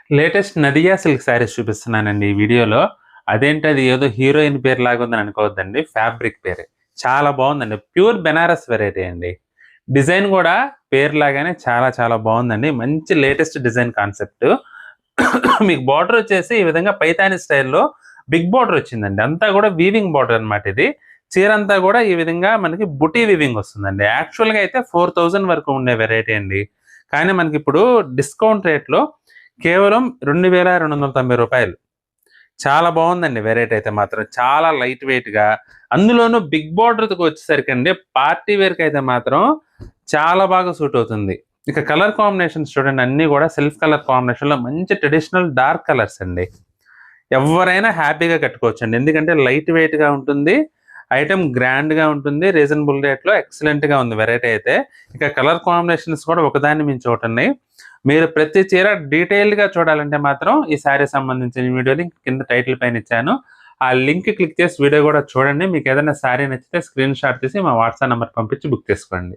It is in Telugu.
లేటెస్ట్ నదియా సిల్క్ శారీస్ చూపిస్తున్నానండి ఈ వీడియోలో. అదేంటది ఏదో హీరోయిన్ పేరులాగా ఉందని అనుకోవద్దండి. ఫ్యాబ్రిక్ పేరే. చాలా బావుందండి. ప్యూర్ బెనారస్ వెరైటీ అండి. డిజైన్ గూడా పేరులాగానే చాలా చాలా బావుందండి. మంచి లేటెస్ట్ డిజైన్ కాన్సెప్ట్. మీకు బార్డర్ వచ్చేసి ఈ విధంగా పైతాని స్టైల్‌లో బిగ్ బార్డర్ వచ్చిందండి. అంతా గూడా వీవింగ్ బార్డర్ అన్నమాట ఇది. చీరంతా గూడా ఈ విధంగా మనకి బుటీ వీవింగ్ వస్తుందండి. యాక్చువల్‌గా అయితే 4000 వరకు ఉండే వెరైటీ అండి. కానీ మనకిప్పుడు డిస్కౌంట్ రేట్‌లో కేవలం రూ. 2290. చాలా బావుందండి వెరైటీ అయితే మాత్రం. చాలా లైట్ వెయిట్‌గా అందులోనూ బిగ్ బార్డర్‌కి వచ్చేసరికండి పార్టీ వేర్‌కైతే మాత్రం చాలా బాగా సూట్ అవుతుంది. ఇక కలర్ కాంబినేషన్స్ చూడండి అన్నీ గూడా సెల్ఫ్ కలర్ కాంబినేషన్‌లో మంచి ట్రెడిషనల్ డార్క్ కలర్స్ అండి. ఎవ్వరైనా హ్యాపీగా కట్టుకోవచ్చండి. ఎందుకంటే లైట్ వెయిట్‌గా ఉంటుంది. ఐటెమ్ గ్రాండ్‌గా ఉంటుంది. రీజనబుల్ రేట్‌లో ఎక్సలెంట్‌గా ఉంది వెరైటీ అయితే. ఇక కలర్ కాంబినేషన్స్ కూడా ఒకదాన్ని మించి ఒకటున్నాయి. మీరు ప్రతి చీర డీటెయిల్డ్‌గా చూడాలంటే మాత్రం ఈ శారీ సంబంధించిన వీడియో లింక్ కింద టైటిల్ పైన ఇచ్చాను. ఆ లింక్ క్లిక్ చేసి వీడియో కూడా చూడండి. మీకేదైనా శారీ నచ్చితే స్క్రీన్ షాట్ తీసి మా వాట్సాప్ నంబర్‌కి పంపించి బుక్ చేసుకోండి.